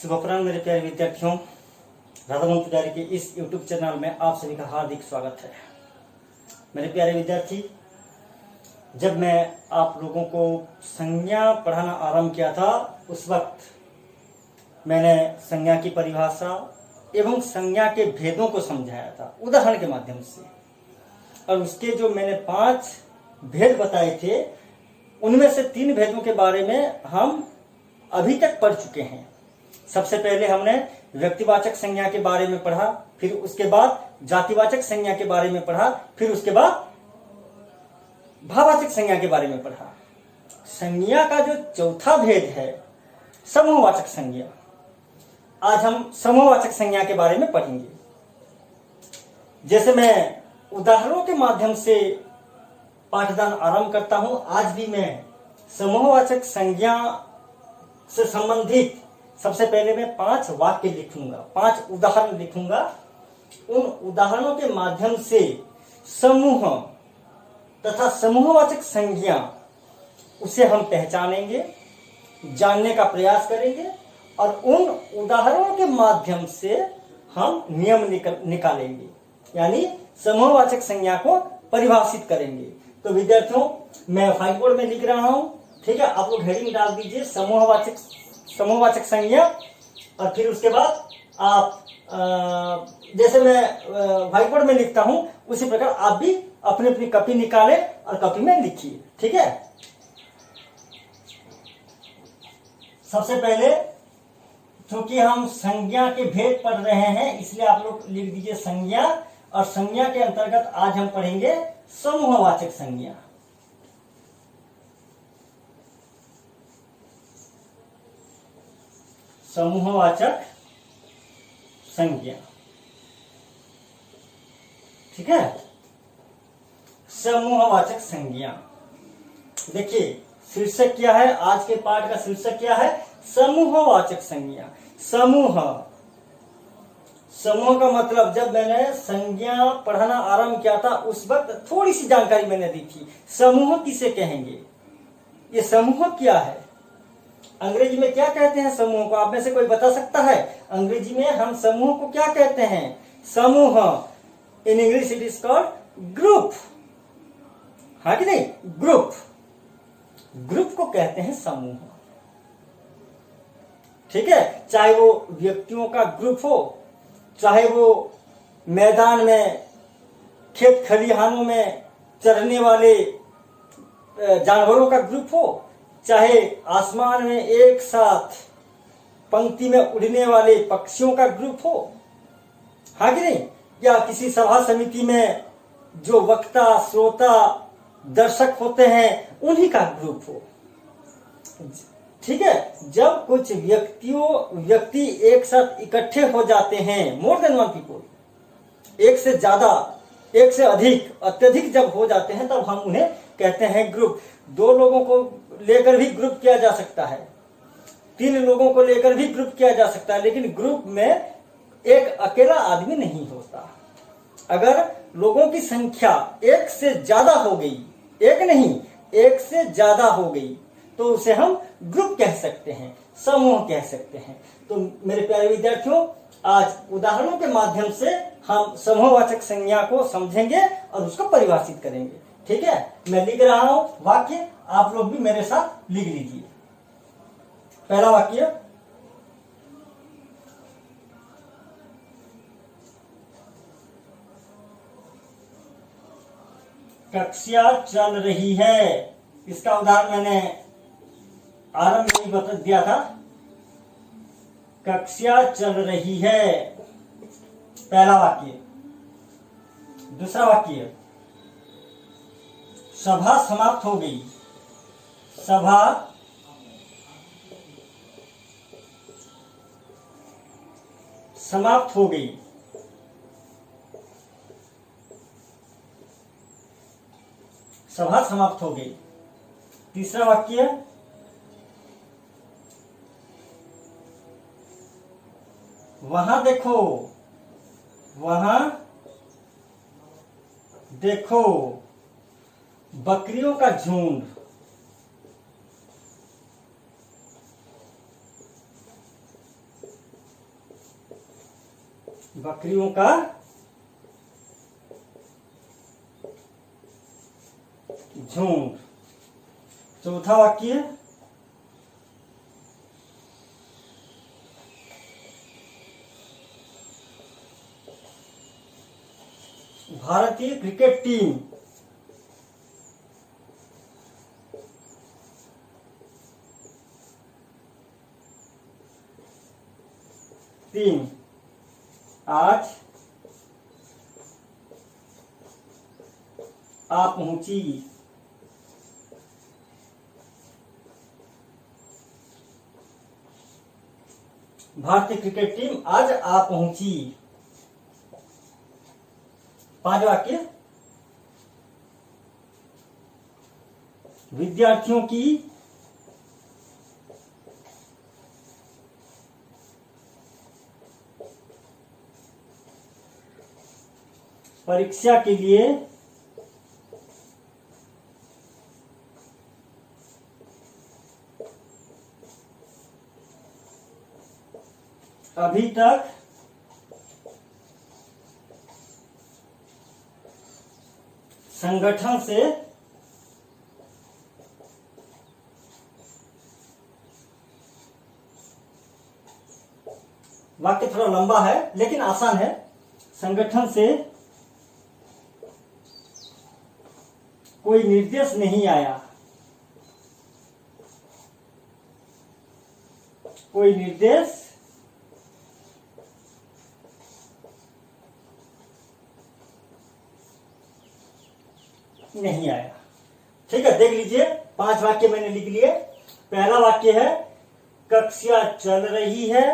शुभ अपराह्न मेरे प्यारे विद्यार्थियों। राधामोहन पुजारी के इस YouTube चैनल में आप सभी का हार्दिक स्वागत है। मेरे प्यारे विद्यार्थी, जब मैं आप लोगों को संज्ञा पढ़ाना आरंभ किया था उस वक्त मैंने संज्ञा की परिभाषा एवं संज्ञा के भेदों को समझाया था उदाहरण के माध्यम से, और उसके जो मैंने 5 भेद बताए थे उनमें से 3 भेदों के बारे में हम अभी तक पढ़ चुके हैं। सबसे पहले हमने व्यक्तिवाचक संज्ञा के बारे में पढ़ा, फिर उसके बाद जातिवाचक संज्ञा के बारे में पढ़ा, फिर उसके बाद भाववाचक संज्ञा के बारे में पढ़ा। संज्ञा का जो चौथा भेद है समूहवाचक संज्ञा, आज हम समूहवाचक संज्ञा के बारे में पढ़ेंगे। जैसे मैं उदाहरणों के माध्यम से पाठदान आरंभ करता हूं, आज भी मैं समूहवाचक संज्ञा से संबंधित सबसे पहले मैं 5 वाक्य लिखूंगा, 5 उदाहरण लिखूंगा। उन उदाहरणों के माध्यम से समूह तथा समूहवाचक संज्ञा उसे हम पहचानेंगे, जानने का प्रयास करेंगे और उन उदाहरणों के माध्यम से हम नियम निकालेंगे, यानी समूहवाचक संज्ञा को परिभाषित करेंगे। तो विद्यार्थियों, मैं व्हाइट बोर्ड में लिख रहा हूं, ठीक है। आप लोग हेडिंग डाल दीजिए समूहवाचक संज्ञा, और फिर उसके बाद आप जैसे मैं व्हाइट बोर्ड में लिखता हूं उसी प्रकार आप भी अपनी अपनी कॉपी निकालें और कॉपी में लिखिए, ठीक है। सबसे पहले क्योंकि हम संज्ञा के भेद पढ़ रहे हैं इसलिए आप लोग लिख दीजिए संज्ञा, और संज्ञा के अंतर्गत आज हम पढ़ेंगे समूहवाचक संज्ञा। समूहवाचक संज्ञा, ठीक है। समूहवाचक संज्ञा, देखिए शीर्षक क्या है, आज के पाठ का शीर्षक क्या है, समूहवाचक संज्ञा। समूह का मतलब, जब मैंने संज्ञा पढ़ाना आरंभ किया था उस वक्त थोड़ी सी जानकारी मैंने दी थी। समूह किसे कहेंगे, ये समूह क्या है, अंग्रेजी में क्या कहते हैं समूह को, आप में से कोई बता सकता है? अंग्रेजी में हम समूह को क्या कहते हैं? समूह, in English it is called group, हाँ कि नहीं? ग्रुप को कहते हैं समूह, ठीक है। चाहे वो व्यक्तियों का ग्रुप हो, चाहे वो मैदान में, खेत खलिहानों में चरने वाले जानवरों का ग्रुप हो, चाहे आसमान में एक साथ पंक्ति में उड़ने वाले पक्षियों का ग्रुप हो, हाँ कि नहीं, या किसी सभा समिति में जो वक्ता, श्रोता, दर्शक होते हैं उन्हीं का ग्रुप हो, ठीक है। जब कुछ व्यक्ति एक साथ इकट्ठे हो जाते हैं, मोर देन वन पीपल, एक से ज्यादा, एक से अधिक, अत्यधिक जब हो जाते हैं तब हम उन्हें कहते हैं ग्रुप। 2 लोगों को लेकर भी ग्रुप किया जा सकता है, 3 लोगों को लेकर भी ग्रुप किया जा सकता है, लेकिन ग्रुप में एक अकेला आदमी नहीं होता। अगर लोगों की संख्या 1 से ज्यादा हो गई, 1 नहीं 1 से ज्यादा हो गई, तो उसे हम ग्रुप कह सकते हैं, समूह कह सकते हैं। तो मेरे प्यारे विद्यार्थियों, आज उदाहरणों के माध्यम से हम समूहवाचक संज्ञा को समझेंगे और उसको परिभाषित करेंगे, ठीक है। मैं लिख रहा हूं वाक्य, आप लोग भी मेरे साथ लिख लीजिए। पहला वाक्य, कक्षा चल रही है। इसका उदाहरण मैंने आरंभ में ही बता दिया था, कक्षा चल रही है, पहला वाक्य। दूसरा वाक्य, सभा समाप्त हो गई, सभा समाप्त हो गई, सभा समाप्त हो गई। तीसरा वाक्य, वहां देखो, वहां देखो बकरियों का झुंड, बकरियों का झुंड। चौथा वाक्य, भारतीय क्रिकेट टीम आज आ पहुंची। भारतीय क्रिकेट टीम आज आ पहुंची। 5 वाक्य, विद्यार्थियों की परीक्षा के लिए अभी तक संगठन से वाक्य थोड़ा लंबा है लेकिन आसान है। संगठन से कोई निर्देश नहीं आया। कोई निर्देश नहीं आया। ठीक है, देख लीजिए 5 वाक्य मैंने लिख लिए। पहला वाक्य है कक्षा चल रही है।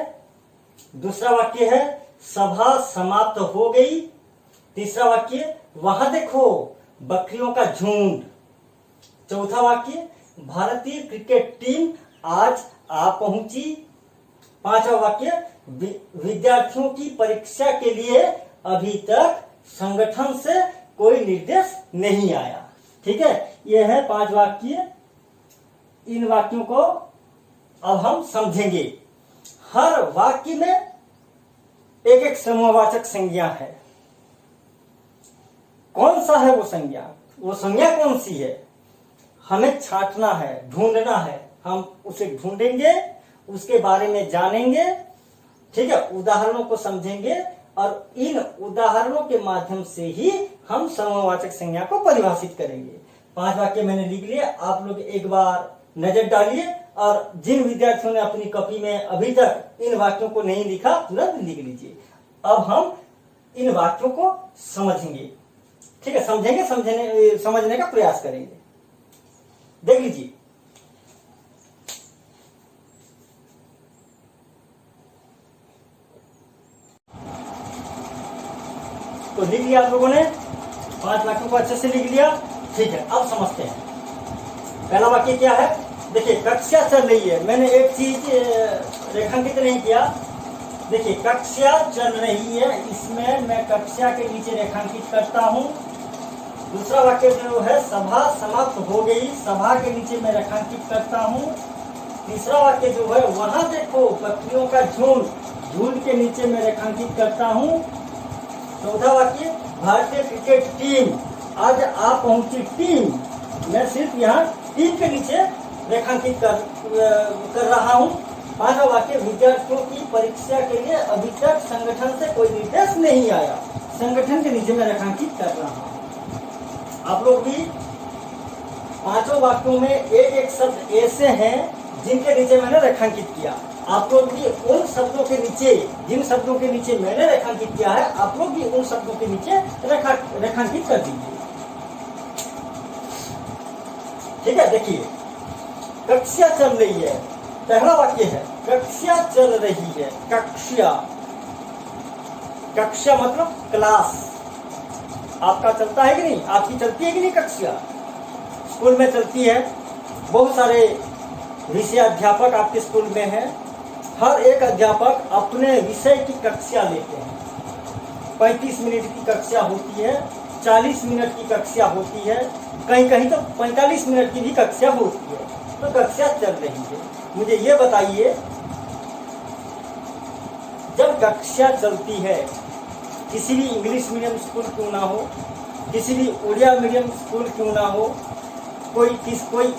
दूसरा वाक्य है सभा समाप्त हो गई। तीसरा वाक्य वहां देखो बकरियों का झुंड। चौथा वाक्य भारतीय क्रिकेट टीम आज आ पहुंची। 5वां वाक्य विद्यार्थियों की परीक्षा के लिए अभी तक संगठन से कोई निर्देश नहीं आया। ठीक है, यह है 5 वाक्य। इन वाक्यों को अब हम समझेंगे। हर वाक्य में एक एक समूहवाचक संज्ञा है। कौन सा है वो संज्ञा? वो संज्ञा कौन सी है हमें छांटना है, ढूंढना है। हम उसे ढूंढेंगे, उसके बारे में जानेंगे। ठीक है, उदाहरणों को समझेंगे और इन उदाहरणों के माध्यम से ही हम समूहवाचक संज्ञा को परिभाषित करेंगे। 5 वाक्य मैंने लिख लिए। आप लोग एक बार नजर डालिए और जिन विद्यार्थियों ने अपनी कॉपी में अभी तक इन वाक्यों को नहीं लिखा तुरंत लिख लीजिए। अब हम इन वाक्यों को समझेंगे। ठीक है, समझने का प्रयास करेंगे। देख लीजिए, तो लिख लिया आप लोगों ने 5 वाक्यों को अच्छे से लिख लिया। ठीक है, अब समझते हैं। पहला वाक्य क्या है? देखिए, कक्षा चल रही है। मैंने एक चीज रेखांकित नहीं किया। देखिए, कक्षा चल रही है, इसमें मैं कक्षा के नीचे रेखांकित करता हूं। दूसरा वाक्य जो है सभा समाप्त हो गई, सभा के नीचे मैं रेखांकित करता हूं। तीसरा वाक्य जो है वहां देखो बकरियों का झुंड, झुंड के नीचे मैं रेखांकित करता हूं। चौथा वाक्य भारतीय क्रिकेट टीम आज आ पहुंची। टीम, मैं सिर्फ यहाँ टीम के नीचे रेखांकित कर रहा हूँ। 5वां वाक्य विद्यार्थियों की परीक्षा के लिए अभी तक संगठन से कोई निर्देश नहीं आया। संगठन के नीचे मैं रेखांकित कर रहा हूँ। आप लोग भी 5 वाक्यों में एक एक शब्द ऐसे हैं जिनके नीचे मैंने रेखांकित किया। आप लोग भी उन शब्दों के नीचे, जिन शब्दों के नीचे मैंने रेखांकित किया है, आप लोग भी उन शब्दों के नीचे रेखांकित कर दीजिए। ठीक है, देखिए कक्षा चल रही है। पहला वाक्य है कक्षा चल रही है। कक्षा, कक्षा मतलब क्लास। आपका चलता है कि नहीं? आपकी चलती है कि नहीं कक्षा? स्कूल में चलती है। बहुत सारे विषय अध्यापक आपके स्कूल में हैं। हर एक अध्यापक अपने विषय की कक्षा लेते हैं। 35 मिनट की कक्षा होती है, 40 मिनट की कक्षा होती है, कहीं कहीं तो 45 मिनट की भी कक्षा होती है। तो कक्षा चल रही है। मुझे ये बताइए, जब कक्षा चलती है किसी भी इंग्लिश मीडियम स्कूल क्यों ना हो, किसी भी उड़िया मीडियम स्कूल क्यों ना हो, कोई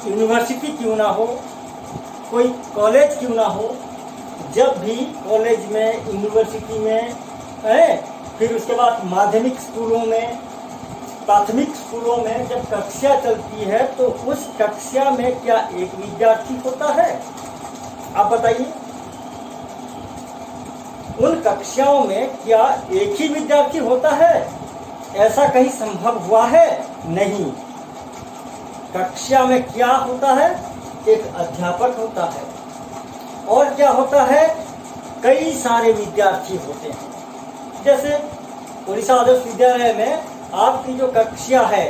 यूनिवर्सिटी क्यों ना हो, कोई कॉलेज क्यों ना हो, जब भी कॉलेज में, यूनिवर्सिटी में, फिर उसके बाद माध्यमिक स्कूलों में, प्राथमिक स्कूलों में जब कक्षा चलती है तो उस कक्षा में क्या एक विद्यार्थी होता है? आप बताइए। उन कक्षाओं में क्या एक ही विद्यार्थी होता है? ऐसा कहीं संभव हुआ है? नहीं। कक्षा में क्या होता है? एक अध्यापक होता है और क्या होता है? कई सारे विद्यार्थी होते हैं। जैसे उड़ीसा आदर्श विद्यालय में आपकी जो कक्षा है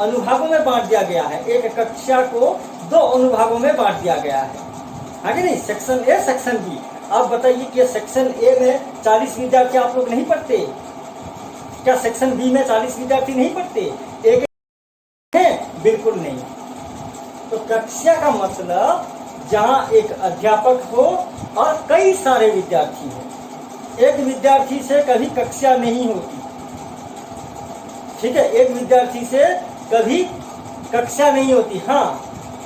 अनुभागों में बांट दिया गया है। एक कक्षा को 2 अनुभागों में बांट दिया गया है कि नहीं? Section A, section B. आप बताइए कि सेक्शन ए में 40 विद्यार्थी आप लोग नहीं पढ़ते? क्या सेक्शन बी में 40 विद्यार्थी नहीं पढ़ते? एक है? बिल्कुल नहीं। तो कक्षा का मतलब जहां एक अध्यापक हो और कई सारे विद्यार्थी हो। एक विद्यार्थी से कभी कक्षा नहीं होती, ठीक है? एक विद्यार्थी से कभी कक्षा नहीं होती। हाँ,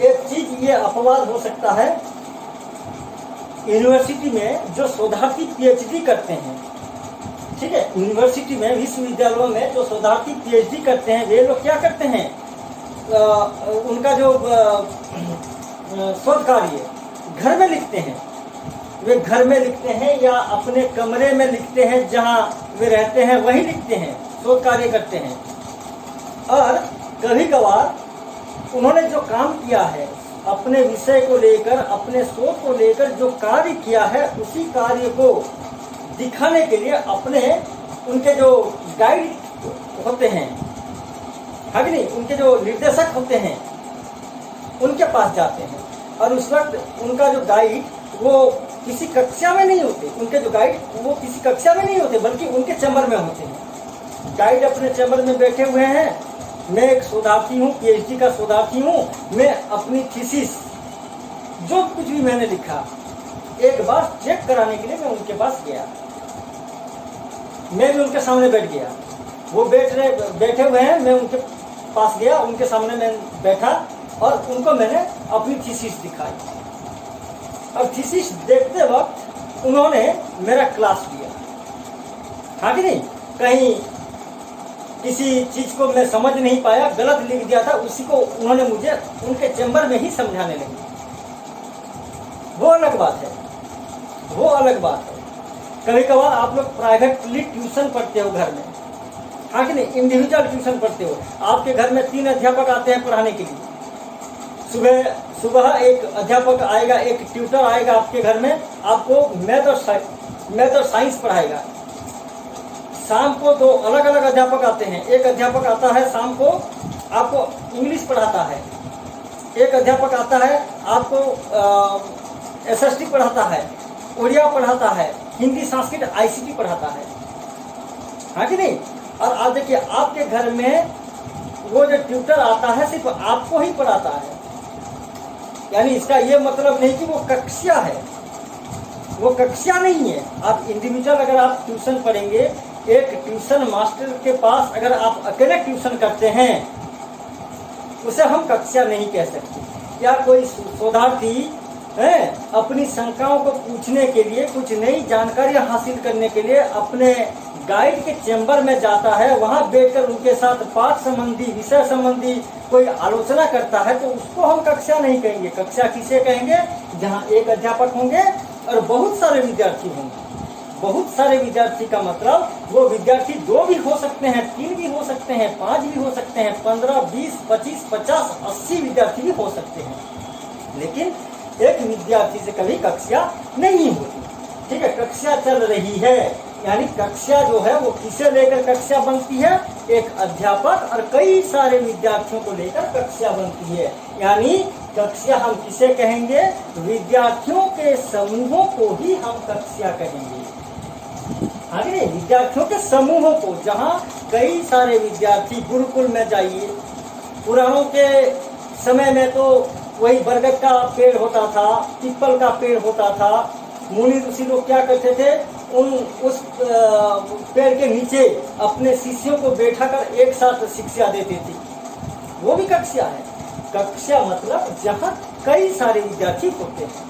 एक चीज ये अपवाद हो सकता है, यूनिवर्सिटी में जो शोधार्थी पीएचडी करते हैं, ठीक है, यूनिवर्सिटी में, विश्वविद्यालयों में जो शोधार्थी पीएचडी करते हैं, वे लोग क्या करते हैं? उनका जो शोध कार्य घर में लिखते हैं। वे घर में लिखते हैं या अपने कमरे में लिखते हैं, जहां वे रहते हैं वहीं लिखते हैं, शोध कार्य करते हैं। और कभी कभार उन्होंने जो काम किया है, अपने विषय को लेकर, अपने शोध को लेकर जो कार्य किया है, उसी कार्य को दिखाने के लिए अपने उनके जो गाइड होते हैं, है कि नहीं, उनके जो निर्देशक होते हैं, उनके पास जाते हैं। और उस वक्त उनका जो गाइड वो किसी कक्षा में नहीं होते, उनके जो गाइड वो किसी कक्षा में नहीं होते, बल्कि उनके चैम्बर में होते हैं। गाइड अपने चैम्बर में बैठे हुए हैं। मैं एक शोधार्थी हूँ, पीएचडी का शोधार्थी हूँ। मैं अपनी थीसिस, जो कुछ भी मैंने लिखा, एक बार चेक कराने के लिए मैं उनके पास गया। मैं भी उनके सामने बैठ गया। वो बैठे हुए हैं, मैं उनके पास गया, उनके सामने मैं बैठा और उनको मैंने अपनी थीसिस दिखाई। और थीसिस देखते वक्त उन्होंने मेरा क्लास लिया, हाँ कि नहीं? कहीं किसी चीज को मैं समझ नहीं पाया, गलत लिख दिया था, उसी को उन्होंने मुझे उनके चैम्बर में ही समझाने लगे। वो अलग बात है, वो अलग बात है। कभी कभार आप लोग प्राइवेटली ट्यूशन पढ़ते हो घर में, हाँ कि नहीं? इंडिविजुअल ट्यूशन पढ़ते हो। आपके घर में 3 अध्यापक आते हैं पढ़ाने के लिए। सुबह एक अध्यापक आएगा, एक ट्यूटर आएगा आपके घर में, आपको मैथ और साइंस पढ़ाएगा। शाम को 2 अलग अलग अध्यापक आते हैं। एक अध्यापक आता है शाम को आपको इंग्लिश पढ़ाता है, एक अध्यापक आता है आपको एसएसटी पढ़ाता है, उड़िया पढ़ाता है, हिंदी, संस्कृत, आईसीटी पढ़ाता है, हाँ कि नहीं? और आप देखिए, आपके घर में वो जो ट्यूटर आता है सिर्फ आपको ही पढ़ाता है। यानी इसका ये मतलब नहीं कि वो कक्षा है, वो कक्षा नहीं है। आप इंडिविजुअल अगर आप ट्यूशन पढ़ेंगे, एक ट्यूशन मास्टर के पास अगर आप अकेले ट्यूशन करते हैं, उसे हम कक्षा नहीं कह सकते। या कोई शोधार्थी है अपनी शंकाओं को पूछने के लिए, कुछ नई जानकारी हासिल करने के लिए अपने गाइड के चैम्बर में जाता है, वहां बैठकर उनके साथ पाठ संबंधी, विषय संबंधी कोई आलोचना करता है, तो उसको हम कक्षा नहीं कहेंगे। कक्षा किसे कहेंगे? जहां एक अध्यापक होंगे और बहुत सारे विद्यार्थी होंगे। बहुत सारे विद्यार्थी का मतलब वो विद्यार्थी 2 भी हो सकते हैं, 3 भी हो सकते हैं, 5 भी हो सकते हैं, 15, 20, 25, 50, 80 विद्यार्थी भी हो सकते हैं। लेकिन एक विद्यार्थी से कभी कक्षा नहीं होती, ठीक है? कक्षा चल रही है, यानी कक्षा जो है वो किसे लेकर कक्षा बनती है? एक अध्यापक और कई सारे विद्यार्थियों को लेकर कक्षा बनती है। यानी कक्षा हम किसे कहेंगे? विद्यार्थियों के समूहों को ही हम कक्षा कहेंगे, हाँ कि नहीं? विद्यार्थियों के समूहों को, जहाँ कई सारे विद्यार्थी, गुरुकुल में जाइए, पुराणों के समय में तो वही बरगद का पेड़ होता था, पीपल का पेड़ होता था। मुनि ऋषि लोग क्या करते थे? उस पेड़ के नीचे अपने शिष्यों को बैठाकर एक साथ शिक्षा देते थे। वो भी कक्षा है। कक्षा मतलब जहाँ कई सारे विद्यार्थी होते हैं,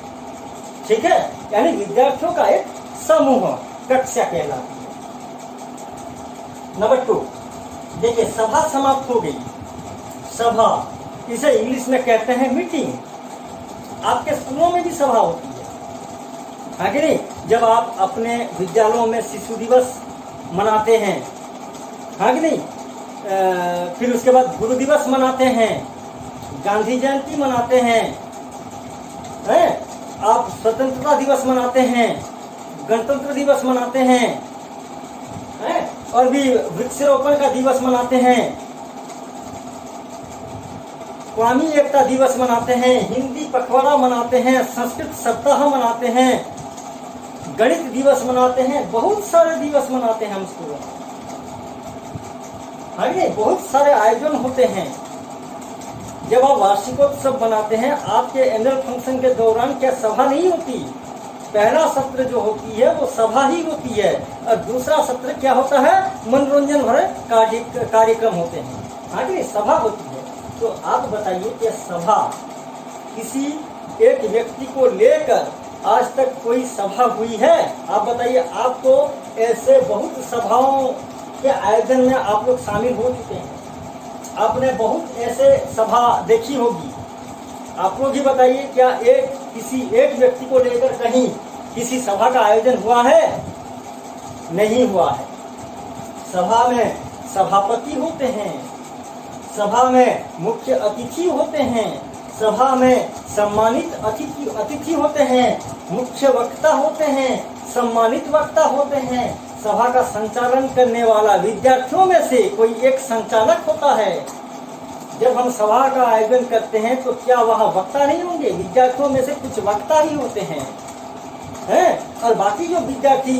ठीक है, यानी विद्यार्थियों का एक समूह कक्षा कहलाती है। नंबर 2, देखिए सभा समाप्त हो गई। सभा, इसे इंग्लिश में कहते हैं मीटिंग। आपके स्कूलों में भी सभा होती है, हाँ कि नहीं? जब आप अपने विद्यालयों में शिशु दिवस मनाते हैं, हाँ कि नहीं, फिर उसके बाद गुरु दिवस मनाते हैं, गांधी जयंती मनाते हैं, आप स्वतंत्रता दिवस मनाते हैं, गणतंत्र दिवस मनाते हैं, और भी वृक्षारोपण का दिवस मनाते हैं, कौमी एकता दिवस मनाते हैं, हिंदी पखवाड़ा मनाते हैं, संस्कृत सप्ताह मनाते हैं, गणित दिवस मनाते हैं, बहुत सारे दिवस मनाते हैं हम स्कूलों में। आगे बहुत सारे आयोजन होते हैं। जब आप वार्षिकोत्सव बनाते हैं, आपके एनुअल फंक्शन के दौरान क्या सभा नहीं होती? पहला सत्र जो होती है वो सभा ही होती है, और दूसरा सत्र क्या होता है? मनोरंजन भरे कार्यक्रम होते हैं। आगे सभा होती है। तो आप बताइए कि सभा, किसी एक व्यक्ति को लेकर आज तक कोई सभा हुई है? आप बताइए। आप तो ऐसे बहुत सभाओं के आयोजन में आप लोग शामिल हो चुके हैं, आपने बहुत ऐसे सभा देखी होगी। आप लोग ही बताइए, क्या किसी एक व्यक्ति को लेकर कहीं किसी सभा का आयोजन हुआ है? नहीं हुआ है। सभा में सभापति होते हैं, सभा में मुख्य अतिथि होते हैं, सभा में सम्मानित अतिथि होते हैं, मुख्य वक्ता होते हैं, सम्मानित वक्ता होते हैं। सभा का संचालन करने वाला विद्यार्थियों में से कोई एक संचालक होता है। जब हम सभा का आयोजन करते हैं तो क्या वहाँ वक्ता नहीं होंगे? विद्यार्थियों में से कुछ वक्ता ही होते हैं, और बाकी जो विद्यार्थी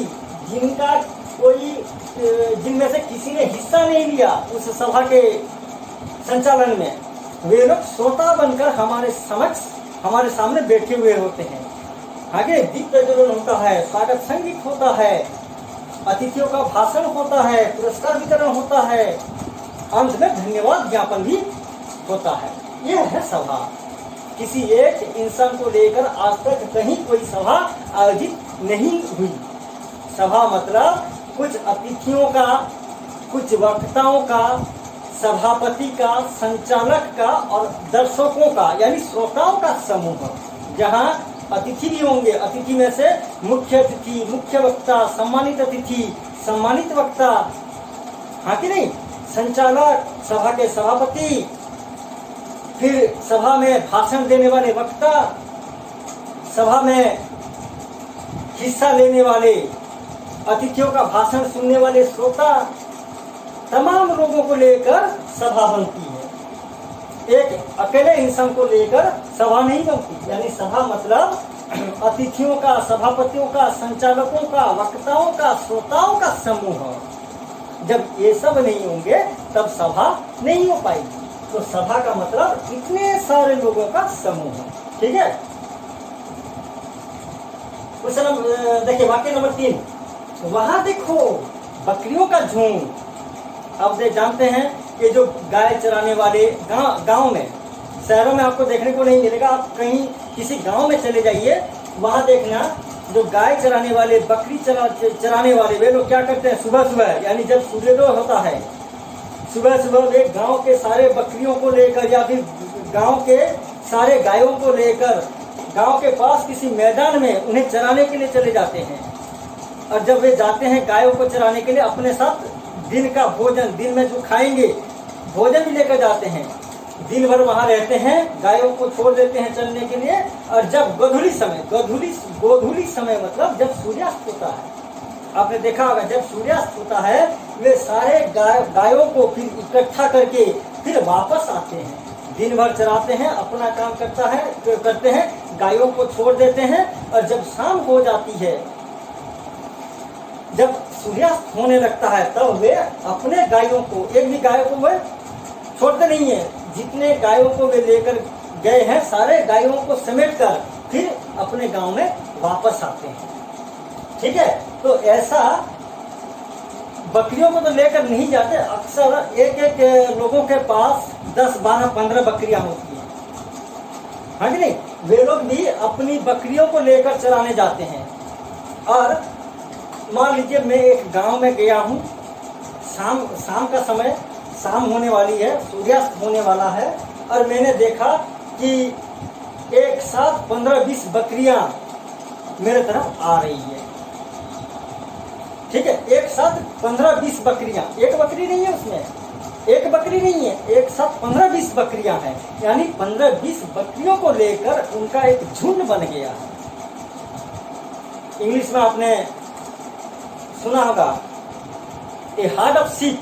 जिनमें से किसी ने हिस्सा नहीं लिया उस सभा के संचालन में, वे लोग श्रोता बनकर हमारे सामने बैठे हुए होते हैं। आगे दीप प्रज्वलन होता है, स्वागत संगीत होता है, अतिथियों का भाषण होता है, पुरस्कार वितरण होता है, अंत में धन्यवाद ज्ञापन भी होता है। यह है सभा। किसी एक इंसान को लेकर आज तक कहीं कोई सभा आयोजित नहीं हुई। सभा मतलब कुछ अतिथियों का, कुछ वक्ताओं का, सभापति का, संचालक का और दर्शकों का यानी श्रोताओं का समूह, जहां अतिथि भी होंगे। अतिथि में से मुख्य अतिथि, मुख्य वक्ता, सम्मानित अतिथि, सम्मानित वक्ता, हाँ कि नहीं, संचालक, सभा के सभापति, फिर सभा में भाषण देने वाले वक्ता, सभा में हिस्सा लेने वाले, अतिथियों का भाषण सुनने वाले श्रोता, तमाम लोगों को लेकर सभा बनती है। एक अकेले इंसान को लेकर सभा नहीं बनती। यानी सभा मतलब अतिथियों का, सभापतियों का, संचालकों का, वक्ताओं का, श्रोताओं का समूह। जब ये सब नहीं होंगे तब सभा नहीं हो पाएगी। तो सभा का मतलब इतने सारे लोगों का समूह, ठीक है। क्वेश्चन देखिए, वाक्य नंबर 3, वहां देखो बकरियों का झुंड। अब जानते हैं कि जो गाय चराने वाले गांव में, शहरों में आपको देखने को नहीं मिलेगा। आप कहीं किसी गांव में चले जाइए, वहां देखना जो गाय चराने वाले, बकरी चराने वाले, वे लोग क्या करते हैं? सुबह सुबह यानी जब सूर्योदय होता है, सुबह सुबह वे गांव के सारे बकरियों को लेकर या फिर गांव के सारे गायों को लेकर गांव के पास किसी मैदान में उन्हें चराने के लिए चले जाते हैं। और जब वे जाते हैं गायों को चराने के लिए, अपने साथ दिन का भोजन, दिन में जो खाएंगे भोजन भी लेकर जाते हैं। दिन भर वहां रहते हैं, गायों को छोड़ देते हैं चरने के लिए। और जब गोधूली समय मतलब जब सूर्यास्त होता है, आपने देखा होगा जब सूर्यास्त होता है, वे सारे गायों को फिर इकट्ठा करके फिर वापस आते हैं। दिन भर चराते हैं, अपना काम करते हैं, गायों को छोड़ देते हैं। और जब शाम हो जाती है, जब सूर्यास्त होने लगता है, तब वे अपने गायों को, एक भी गायों को वे छोड़ते नहीं है। जितने गायों को वे लेकर गए हैं, सारे गायों को समेटकर फिर अपने गांव में वापस आते हैं। ठीक है, तो ऐसा बकरियों को तो लेकर नहीं जाते। अक्सर एक एक लोगों के पास 10, 12, 15 बकरियां होती हैं, हाँ कि नहीं। वे लोग भी अपनी बकरियों को लेकर चराने जाते हैं। और मान लीजिए मैं एक गांव में गया हूँ, शाम का समय, शाम होने वाली है, सूर्यास्त होने वाला है, और मैंने देखा कि एक साथ 15-20 बकरियां मेरे तरफ आ रही है। ठीक है, एक साथ 15-20 बकरियां, एक बकरी नहीं है उसमें, एक बकरी नहीं है, एक साथ 15-20 बकरियां हैं, यानी 15-20 बकरियों को लेकर उनका एक झुंड बन गया है। इंग्लिश में आपने सुना होगा a herd of sheep,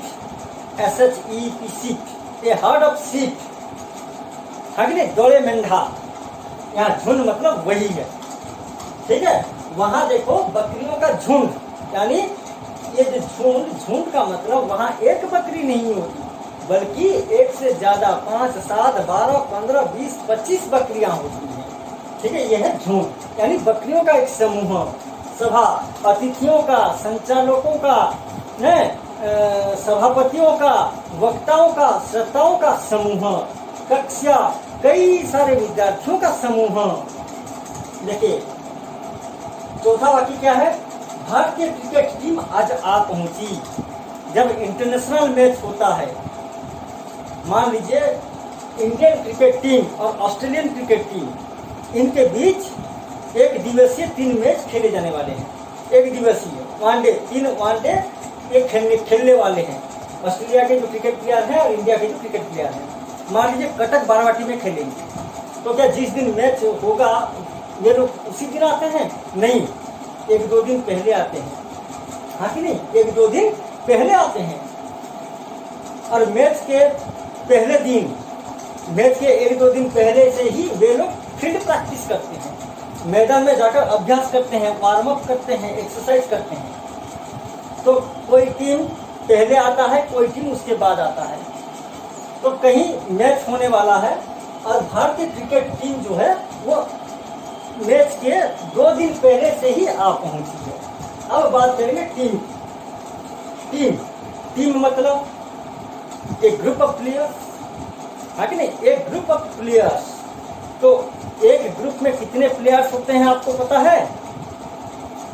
SHEP sheep, a herd of sheep, है कि नहीं, दौड़े मेंढा, यहाँ झुंड मतलब वही है। ठीक है, वहां देखो बकरियों का झुंड, यानी ये जो झुंड का मतलब वहां एक बकरी नहीं होती, बल्कि एक से ज्यादा 5, 7, 12, 15, 20, 25 बकरियां होती हैं। ठीक है, यह है झुंड, यानी बकरियों का एक समूह। सभा, अतिथियों का, संचालकों का, सभापतियों का, वक्ताओं का, श्रोताओं का समूह, कक्षा, कई सारे विद्यार्थियों का समूह। देखिए चौथा वाक्य क्या है, भारतीय क्रिकेट टीम आज आ पहुंची। जब इंटरनेशनल मैच होता है, मान लीजिए इंडियन क्रिकेट टीम और ऑस्ट्रेलियन क्रिकेट टीम, इनके बीच एक दिवसीय 3 मैच खेले जाने वाले हैं। एक दिवसीय वनडे, 3 वनडे एक खेलने वाले हैं। ऑस्ट्रेलिया के जो क्रिकेट प्लेयर हैं और इंडिया के जो क्रिकेट प्लेयर हैं, मान लीजिए कटक बारावाटी में खेलेंगे। तो क्या जिस दिन मैच होगा ये लोग उसी दिन आते हैं? नहीं, 1-2 दिन पहले आते हैं, हाँ कि नहीं, 1-2 दिन पहले आते हैं। और मैच के पहले दिन, मैच के 1-2 दिन पहले से ही वे लोग फील्ड प्रैक्टिस करते हैं, मैदान में जाकर अभ्यास करते हैं, वार्म अप करते हैं, एक्सरसाइज करते हैं। तो कोई टीम पहले आता है, कोई टीम उसके बाद आता है। तो कहीं मैच होने वाला है और भारतीय क्रिकेट टीम जो है वो मैच के 2 दिन पहले से ही आ पहुंची है। अब बात करेंगे टीम। टीम मतलब एक ग्रुप ऑफ प्लेयर्स, है कि नहीं, एक ग्रुप ऑफ प्लेयर्स। तो एक ग्रुप में कितने प्लेयर्स होते हैं आपको पता है?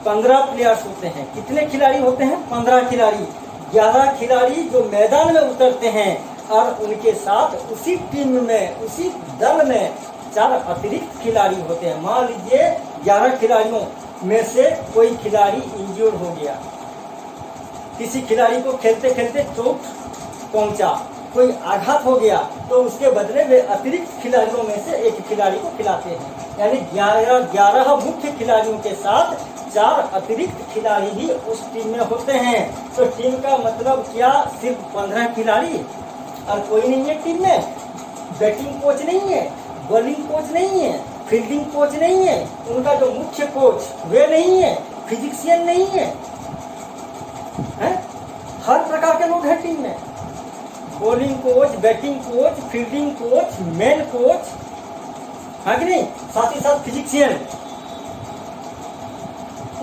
15 प्लेयर्स होते हैं। कितने खिलाड़ी होते हैं? 15 खिलाड़ी। 11 खिलाड़ी जो मैदान में उतरते हैं और उनके साथ उसी टीम में, उसी दल में 4 अतिरिक्त खिलाड़ी होते हैं। मान लीजिए 11 खिलाड़ियों में से कोई खिलाड़ी इंज्योर हो गया, किसी खिलाड़ी को खेलते खेलते चोट पहुंचा, कोई आघात हो गया, तो उसके बदले वे अतिरिक्त खिलाड़ियों में से एक खिलाड़ी को खिलाते हैं। यानी 11 मुख्य खिलाड़ियों के साथ 4 अतिरिक्त खिलाड़ी भी उस टीम में होते हैं। तो टीम का मतलब क्या? सिर्फ 15 खिलाड़ी और कोई नहीं है टीम में? बैटिंग कोच नहीं है, बॉलिंग कोच नहीं है, फील्डिंग कोच नहीं है, उनका जो मुख्य कोच वे नहीं है, फिजिशियन नहीं है, हर प्रकार के लोग हैं टीम में। Bowling coach, batting coach, fielding coach, main coach, है कि नहीं, साथ ही साथ फिजिशियन,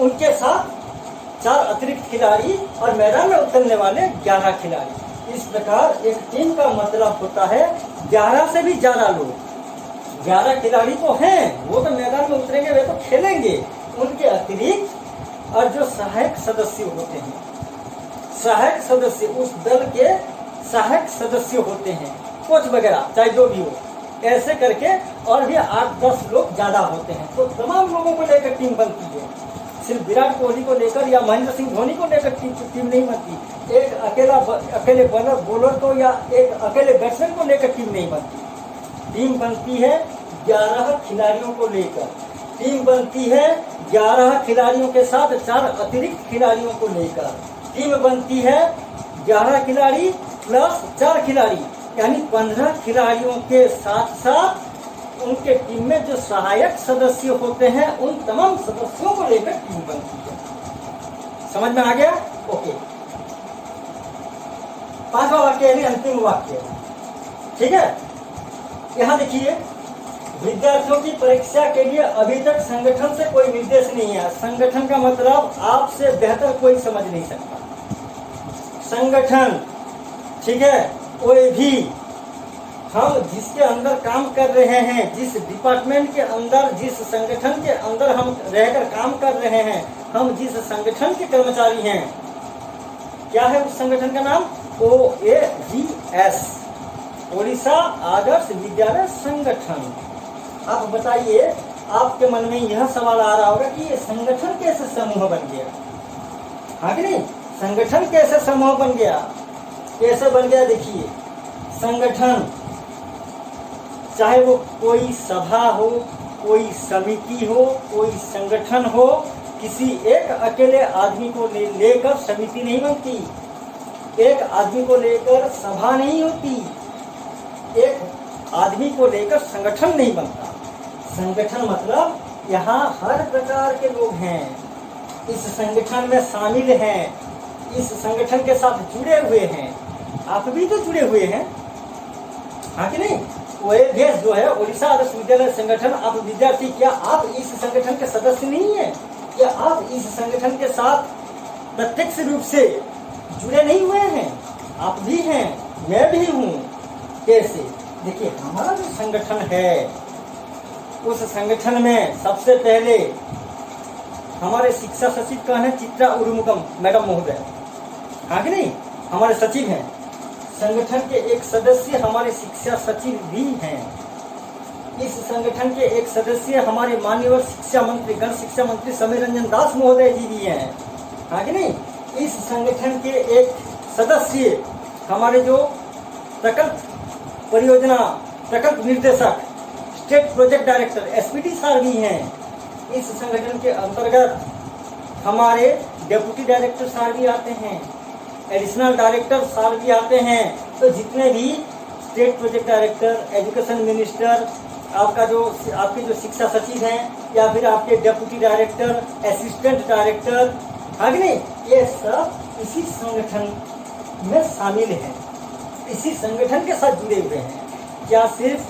उनके साथ 4 अतिरिक्त खिलाड़ी और मैदान में उतरने वाले 11 खिलाड़ी। इस प्रकार एक टीम का मतलब होता है 11 से भी ज्यादा लोग। 11 खिलाड़ी तो हैं, वो तो मैदान में उतरेंगे, वे तो खेलेंगे, उनके अतिरिक्त और जो सहायक सदस्य होते हैं, सहायक सदस्य उस दल के सहायक सदस्य होते हैं, कोच वगैरह चाहे जो भी हो, ऐसे करके और भी 8-10 लोग ज्यादा होते हैं। तो तमाम लोगों को लेकर टीम बनती है। सिर्फ विराट कोहली को लेकर या महेंद्र सिंह धोनी को लेकर टीम नहीं बनती। एक अकेले बॉलर को या एक अकेले बैट्समैन को लेकर टीम नहीं बनती। टीम बनती है 11 खिलाड़ियों को लेकर। टीम बनती है 11 खिलाड़ियों के साथ 4 अतिरिक्त खिलाड़ियों को लेकर। टीम बनती है 11 खिलाड़ी प्लस 4 खिलाड़ी, यानी 15 खिलाड़ियों के साथ साथ उनके टीम में जो सहायक सदस्य होते हैं, उन तमाम सदस्यों को लेकर टीम बनती है। समझ में आ गया? ओके। 5वां वाक्य यानी अंतिम वाक्य, ठीक है। यहां देखिए, विद्यार्थियों की परीक्षा के लिए अभी तक संगठन से कोई निर्देश नहीं है। संगठन का मतलब आपसे बेहतर कोई समझ नहीं सकता। संगठन, ठीक है, कोई भी हम जिसके अंदर काम कर रहे हैं, जिस डिपार्टमेंट के अंदर, जिस संगठन के अंदर हम रहकर काम कर रहे हैं, हम जिस संगठन के कर्मचारी हैं, क्या है उस संगठन का नाम? OAVS, ओडिशा आदर्श विद्यालय संगठन। आप बताइए, आपके मन में यह सवाल आ रहा होगा कि ये संगठन कैसे समूह बन गया? हाँ कि नहीं? संगठन कैसे समूह बन गया? कैसे बन गया? देखिए, संगठन चाहे वो कोई सभा हो, कोई समिति हो, कोई संगठन हो, किसी एक अकेले आदमी को लेकर समिति नहीं बनती, एक आदमी को लेकर सभा नहीं होती, एक आदमी को लेकर संगठन नहीं बनता। संगठन मतलब यहाँ हर प्रकार के लोग हैं, इस संगठन में शामिल हैं, इस संगठन के साथ जुड़े हुए हैं। आप भी तो जुड़े हुए हैं, हाँ कि नहीं? OAVS जो है, ओडिशा आदर्श विद्यालय संगठन, आप विद्यार्थी, क्या आप इस संगठन के सदस्य नहीं है? क्या आप इस संगठन के साथ प्रत्यक्ष रूप से जुड़े नहीं हुए हैं? आप भी हैं, मैं भी हूँ। कैसे? देखिए, हमारा जो संगठन है, उस संगठन में सबसे पहले हमारे शिक्षा सचिव कौन है? चित्रा उरुमुगम मैडम महोदय, हाँ कि नहीं? हमारे सचिव हैं। संगठन के एक सदस्य हमारे शिक्षा सचिव भी हैं। इस संगठन के एक सदस्य हमारे माननीय शिक्षा मंत्री, गण शिक्षा मंत्री समीर रंजन दास महोदय जी भी हैं, हाँ कि नहीं? इस संगठन के एक सदस्य हमारे जो प्रकल्प परियोजना प्रकल्प निर्देशक, state project director SPD sir भी हैं। इस संगठन के अंतर्गत हमारे डेप्यूटी डायरेक्टर सर भी आते हैं, एडिशनल डायरेक्टर सर भी आते हैं। तो जितने भी state project director, education minister, आपके जो शिक्षा सचिव हैं, या फिर आपके डेप्यूटी डायरेक्टर, असिस्टेंट डायरेक्टर, हाँ कि नहीं, ये सब इसी संगठन में शामिल हैं, इसी संगठन के साथ जुड़े हुए हैं। क्या सिर्फ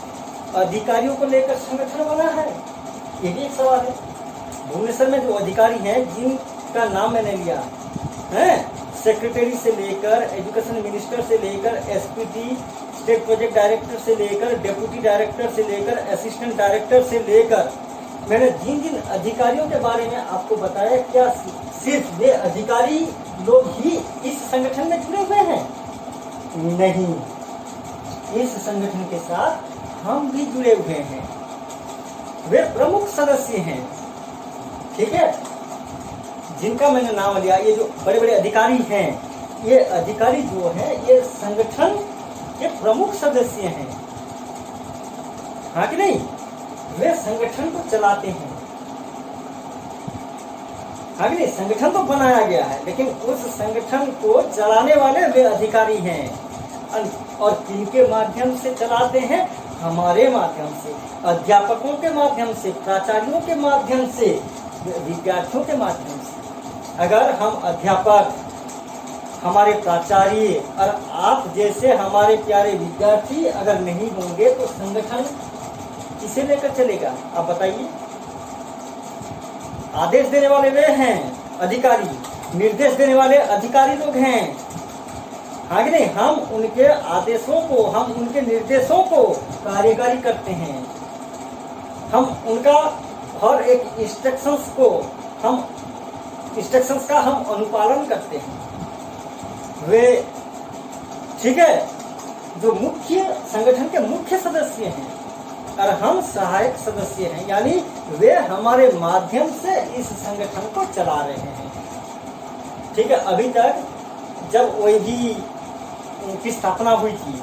अधिकारियों को लेकर संगठन बना है? ये भी एक सवाल है। भुवनेश्वर में जो अधिकारी हैं, जिनका नाम मैंने लिया है, सेक्रेटरी से लेकर, एजुकेशन मिनिस्टर से लेकर, SPD, स्टेट प्रोजेक्ट डायरेक्टर से लेकर, डेप्यूटी डायरेक्टर से लेकर, असिस्टेंट डायरेक्टर से लेकर, मैंने जिन जिन अधिकारियों के बारे में आपको बताया, क्या सिर्फ वे अधिकारी लोग ही इस संगठन में जुड़े हुए हैं? नहीं, इस संगठन के साथ हम भी जुड़े हुए हैं। वे प्रमुख सदस्य हैं, ठीक है, जिनका मैंने नाम लिया। ये जो बड़े बड़े अधिकारी हैं, ये अधिकारी जो हैं, ये संगठन के प्रमुख सदस्य हैं, हाँ कि नहीं? वे संगठन को चलाते हैं, हाँ कि नहीं? संगठन तो बनाया गया है, लेकिन उस संगठन को चलाने वाले वे अधिकारी हैं। और किनके माध्यम से चलाते हैं? हमारे माध्यम से, अध्यापकों के माध्यम से, प्राचार्यों के माध्यम से, विद्यार्थियों के माध्यम से। अगर हम अध्यापक, हमारे प्राचार्य और आप जैसे हमारे प्यारे विद्यार्थी अगर नहीं होंगे तो संगठन किसे लेकर चलेगा? आप बताइए। आदेश देने वाले वे हैं अधिकारी, निर्देश देने वाले अधिकारी लोग हैं, हाँ कि नहीं? हम उनके आदेशों को, हम उनके निर्देशों को कार्यकारी करते हैं। हम उनका हर एक इंस्ट्रक्शंस का हम अनुपालन करते हैं। वे, ठीक है, जो मुख्य संगठन के मुख्य सदस्य हैं और हम सहायक सदस्य हैं, यानी वे हमारे माध्यम से इस संगठन को चला रहे हैं, ठीक है। अभी तक जब OAV की स्थापना हुई थी,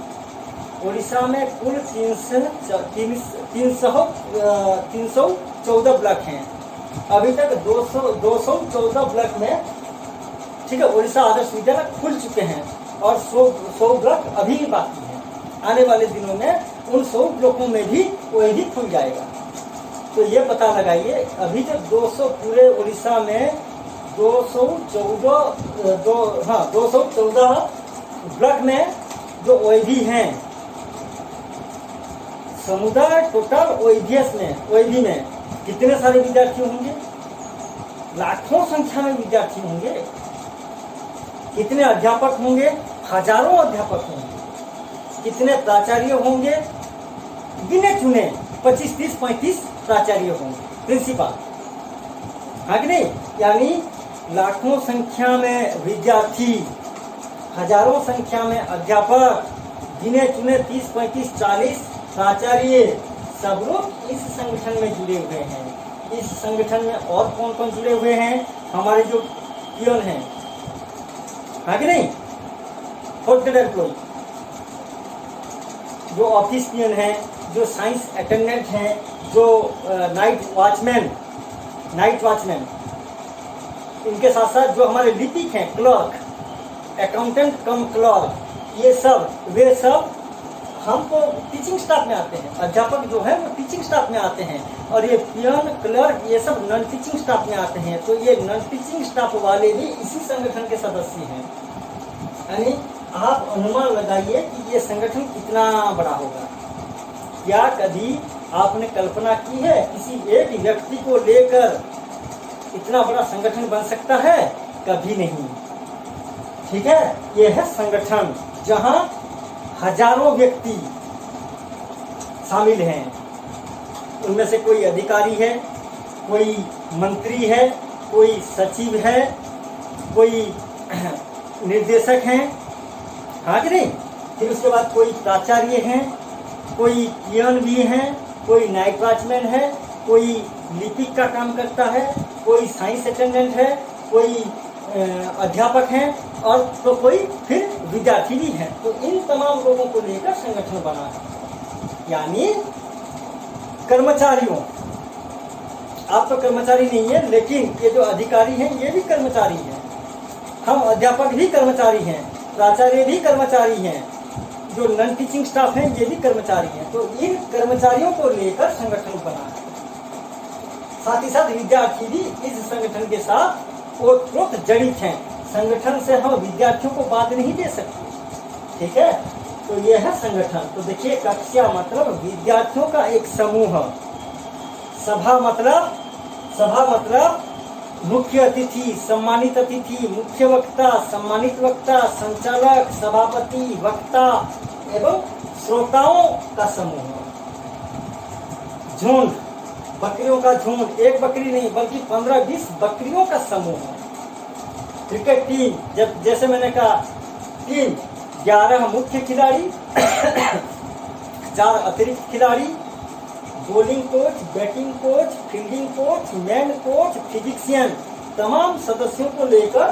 उड़ीसा में कुल 314 ब्लॉक हैं। अभी तक 214 ब्लॉक में, ठीक है, उड़ीसा आदर्श विद्यालय खुल चुके हैं और 100 ब्लॉक अभी भी बाकी हैं। आने वाले दिनों में उन 100 ब्लॉकों में भी OAV खुल जाएगा। तो ये पता लगाइए, अभी तक 200 पूरे उड़ीसा में 214 ब्लॉक में जो OAV हैं, समुदाय टोटल ओईवी में कितने सारे विद्यार्थी होंगे? लाखों संख्या में विद्यार्थी होंगे। कितने अध्यापक होंगे? हजारों अध्यापक होंगे। कितने प्राचार्य होंगे? गिने चुने 25, 30, 35 प्राचार्य होंगे, प्रिंसिपल। हाँ कि नहीं? यानी लाखों संख्या में विद्यार्थी, हजारों संख्या में अध्यापक, गिने चुने 30, 35, 40 प्राचार्य, सब लोग इस संगठन में जुड़े हुए हैं। इस संगठन में और कौन कौन जुड़े हुए हैं? हमारे जो पियोन हैं, हाँ कि नहीं, फोर्थ ग्रेड एम्प्लॉय, जो ऑफिस पियोन है, जो साइंस अटेंडेंट हैं, जो नाइट वॉचमैन, इनके साथ साथ जो हमारे लिपिक हैं, क्लर्क, अकाउंटेंट कम क्लर्क, ये सब वे सब हमको टीचिंग स्टाफ में आते हैं। अध्यापक जो है वो टीचिंग स्टाफ में आते हैं, और ये पियन, क्लर्क, ये सब नॉन टीचिंग स्टाफ में आते हैं। तो ये नॉन टीचिंग स्टाफ वाले भी इसी संगठन के सदस्य हैं। यानी आप अनुमान लगाइए कि ये संगठन कितना बड़ा होगा। क्या कभी आपने कल्पना की है किसी एक व्यक्ति को लेकर इतना बड़ा संगठन बन सकता है? कभी नहीं। ठीक है, ये है संगठन जहां हजारों व्यक्ति शामिल हैं। उनमें से कोई अधिकारी है, कोई मंत्री है, कोई सचिव है, कोई निर्देशक हैं, हाँ कि नहीं? फिर उसके बाद कोई प्राचार्य हैं, कोई पियन भी हैं, कोई नाइट वॉचमैन है, कोई लिपिक का काम करता है, कोई साइंस अटेंडेंट है, कोई अध्यापक हैं, और तो कोई फिर विद्यार्थी भी हैं। तो इन तमाम लोगों को लेकर संगठन बना है। यानी कर्मचारियों, आप तो कर्मचारी नहीं है, लेकिन ये जो अधिकारी हैं ये भी कर्मचारी हैं। हम अध्यापक भी कर्मचारी हैं, प्राचार्य भी कर्मचारी हैं, जो नॉन टीचिंग स्टाफ हैं ये भी कर्मचारी हैं। तो इन कर्मचारियों को लेकर संगठन बना है। साथ ही साथ विद्यार्थी भी इस संगठन के साथ ओतप्रोत जड़ित हैं। संगठन से हम विद्यार्थियों को बात नहीं दे सकते। ठीक है, तो ये है संगठन। तो देखिए, कक्षा मतलब विद्यार्थियों का एक समूह, सभा मतलब मुख्य अतिथि, सम्मानित अतिथि, मुख्य वक्ता, सम्मानित वक्ता, संचालक, सभापति, वक्ता एवं श्रोताओं का समूह। झुंड, बकरियों का झुंड, एक बकरी नहीं बल्कि 15-20 बकरियों का समूह। क्रिकेट टीम, जब जैसे मैंने कहा, टीम 11 मुख्य खिलाड़ी, 4 अतिरिक्त खिलाड़ी, bowling coach, batting coach, fielding coach, man coach, physician, तमाम सदस्यों को लेकर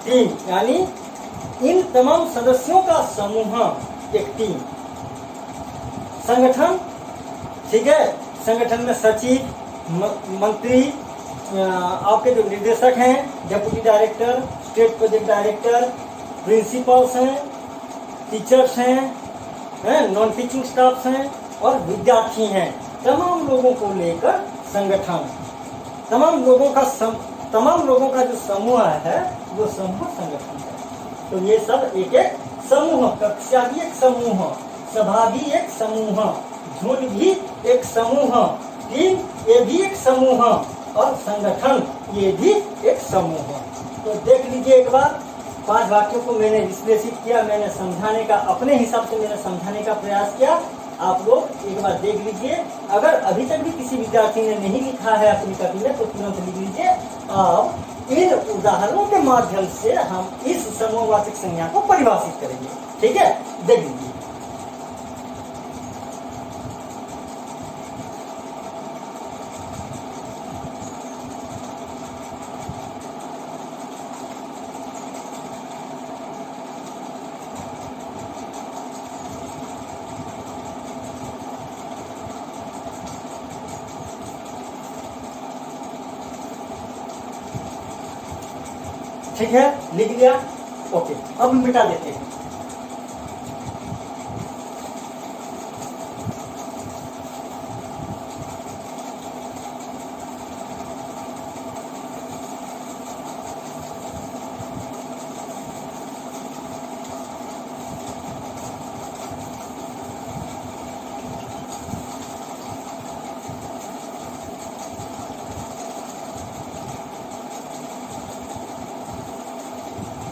टीम, यानी इन तमाम सदस्यों का समूह एक टीम। संगठन, ठीक है, संगठन में सचिव, मंत्री, आपके जो निर्देशक हैं, deputy director, state project director, principles हैं, टीचर्स हैं, नॉन टीचिंग स्टाफ हैं और विद्यार्थी हैं। तमाम लोगों को लेकर संगठन, तमाम लोगों का जो समूह है वो समूह संगठन है। तो ये सब एक एक समूह, कक्षा भी एक समूह, सभा भी एक समूह, झुंड भी एक समूह, टीम ये भी एक समूह, और संगठन ये भी एक समूह। तो देख लीजिए एक बार, 5 वाक्यों को मैंने विश्लेषित किया, मैंने समझाने का, अपने हिसाब से मैंने समझाने का प्रयास किया। आप लोग एक बार देख लीजिए। अगर अभी तक भी किसी विद्यार्थी ने नहीं लिखा है अपनी कॉपी में तो तुरंत लिख लीजिए। अब इन उदाहरणों के माध्यम से हम इस समूहवाचक संज्ञा को परिभाषित करेंगे। ठीक है, देख लीजिए। ठीक है, लिख लिया। ओके, अब मिटा देते हैं।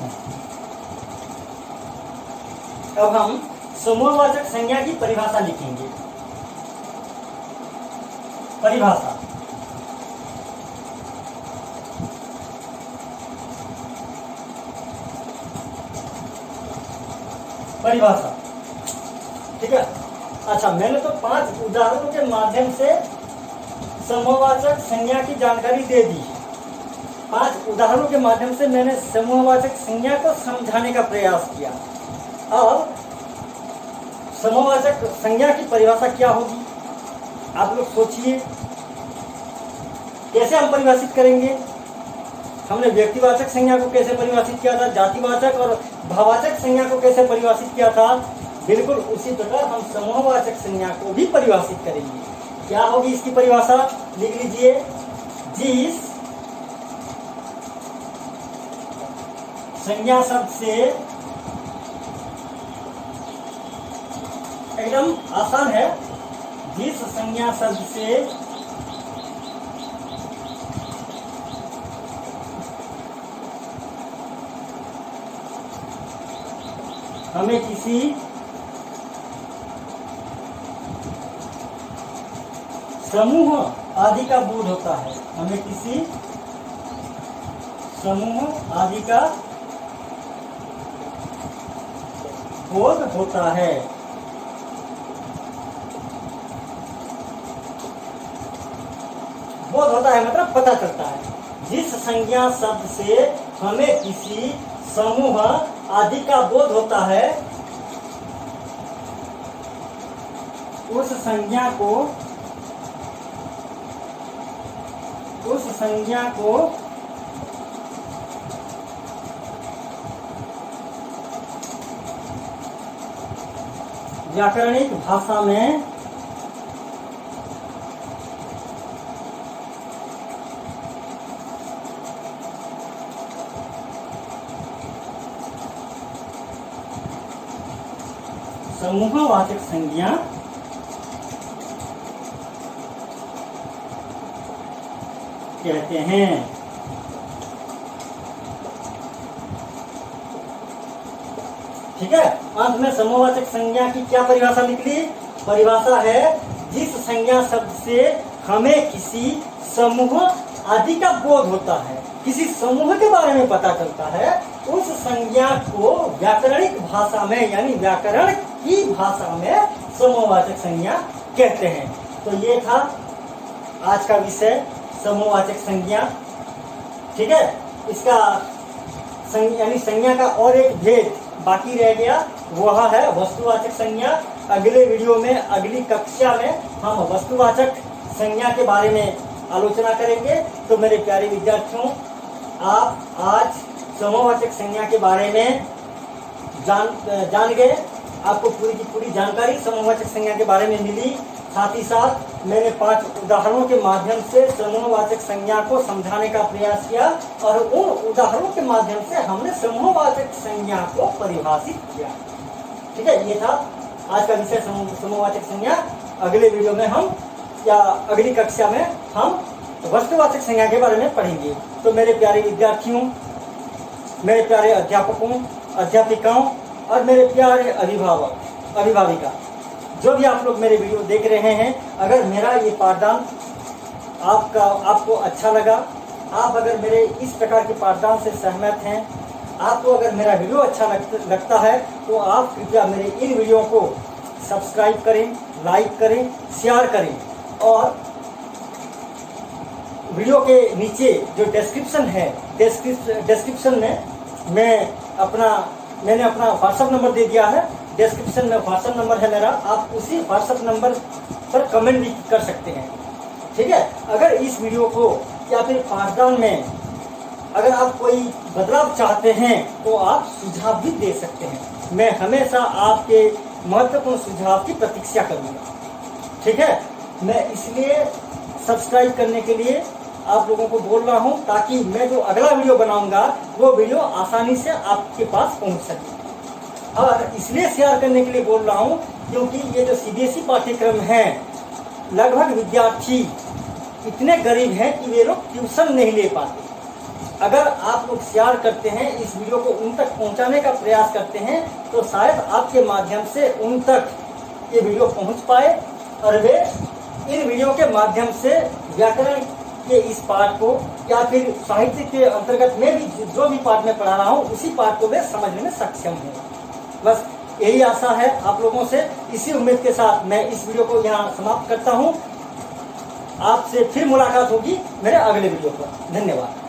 हैं। अब हम समूहवाचक संज्ञा की परिभाषा लिखेंगे। परिभाषा, परिभाषा, ठीक है। अच्छा, मैंने तो 5 उदाहरणों के माध्यम से समूहवाचक संज्ञा की जानकारी दे दी। 5 उदाहरणों के माध्यम से मैंने समूहवाचक संज्ञा को समझाने का प्रयास किया। अब समूहवाचक संज्ञा की परिभाषा क्या होगी, आप लोग सोचिए। कैसे हम परिभाषित करेंगे? हमने व्यक्तिवाचक संज्ञा को कैसे परिभाषित किया था, जातिवाचक और भाववाचक संज्ञा को कैसे परिभाषित किया था, बिल्कुल उसी प्रकार हम समूहवाचक संज्ञा को भी परिभाषित करेंगे। क्या होगी इसकी परिभाषा? लिख लीजिए। जिस संज्ञा शब्द से, एकदम आसान है, जिस संज्ञा शब्द से हमें किसी समूह आदि का बोध होता है, हमें किसी समूह आदि का बोध होता है। बोध होता है मतलब पता चलता है। जिस संज्ञा शब्द से हमें किसी समूह आदि का बोध होता है, उस संज्ञा को व्याकरणिक भाषा में समूहवाचक संज्ञा कहते हैं। ठीक है। अंत में समूहवाचक संज्ञा की क्या परिभाषा निकली? परिभाषा है, जिस संज्ञा शब्द से हमें किसी समूह आदि का बोध होता है, किसी समूह के बारे में पता चलता है, उस संज्ञा को व्याकरणिक भाषा में यानी व्याकरण की भाषा में समूहवाचक संज्ञा कहते हैं। तो ये था आज का विषय, समूहवाचक संज्ञा। ठीक है। इसका यानी संज्ञा का और एक भेद बाकी रह गया, वह है वस्तुवाचक संज्ञा। अगले वीडियो में, अगली कक्षा में हम वस्तुवाचक संज्ञा के बारे में आलोचना करेंगे। तो मेरे प्यारे विद्यार्थियों, आप आज समूहवाचक संज्ञा के बारे में जान गए। आपको पूरी की पूरी जानकारी समूहवाचक संज्ञा के बारे में मिली। साथ ही साथ मैंने 5 उदाहरणों के माध्यम से समूहवाचक संज्ञा को समझाने का प्रयास किया और उन उदाहरणों के माध्यम से हमने समूहवाचक संज्ञा को परिभाषित किया। ठीक है। ये था आज का विषय, समूहवाचक संज्ञा। अगले वीडियो में हम या अगली कक्षा में हम वस्तुवाचक संज्ञा के बारे में पढ़ेंगे। तो मेरे प्यारे विद्यार्थियों, मेरे प्यारे अध्यापकों, अध्यापिकाओं और मेरे प्यारे अभिभावक, अभिभाविका, जो भी आप लोग मेरे वीडियो देख रहे हैं, अगर मेरा ये पाठदान आपको अच्छा लगा, आप अगर मेरे इस प्रकार के पाठदान से सहमत हैं, आपको अगर मेरा वीडियो अच्छा लगता है, तो आप कृपया मेरे इन वीडियो को सब्सक्राइब करें, लाइक करें, शेयर करें और वीडियो के नीचे जो डिस्क्रिप्शन है, डिस्क्रिप्शन में मैंने अपना व्हाट्सएप नंबर दे दिया है। डिस्क्रिप्शन में व्हाट्सएप नंबर है मेरा, आप उसी व्हाट्सएप नंबर पर कमेंट भी कर सकते हैं। ठीक है। अगर इस वीडियो को या फिर पाठदान में अगर आप कोई बदलाव चाहते हैं तो आप सुझाव भी दे सकते हैं। मैं हमेशा आपके महत्वपूर्ण सुझाव की प्रतीक्षा करूँगा। ठीक है। मैं इसलिए सब्सक्राइब करने के लिए आप लोगों को बोल रहा हूं, ताकि मैं जो अगला वीडियो बनाऊंगा वो वीडियो आसानी से आपके पास पहुंच सके। और इसलिए शेयर करने के लिए बोल रहा हूं क्योंकि ये जो सीबीएसई पाठ्यक्रम है, लगभग विद्यार्थी इतने गरीब हैं कि वे लोग ट्यूशन नहीं ले पाते। अगर आप लोग शेयर करते हैं, इस वीडियो को उन तक पहुंचाने का प्रयास करते हैं, तो शायद आपके माध्यम से उन तक ये वीडियो पहुंच पाए और वे इन वीडियो के माध्यम से व्याकरण के इस पाठ को या फिर साहित्य के अंतर्गत में भी जो भी पाठ में पढ़ा रहा हूँ उसी पाठ को वे समझने में सक्षम हो। बस यही आशा है आप लोगों से। इसी उम्मीद के साथ मैं इस वीडियो को यहाँ समाप्त करता हूँ। आपसे फिर मुलाकात होगी मेरे अगले वीडियो पर। धन्यवाद।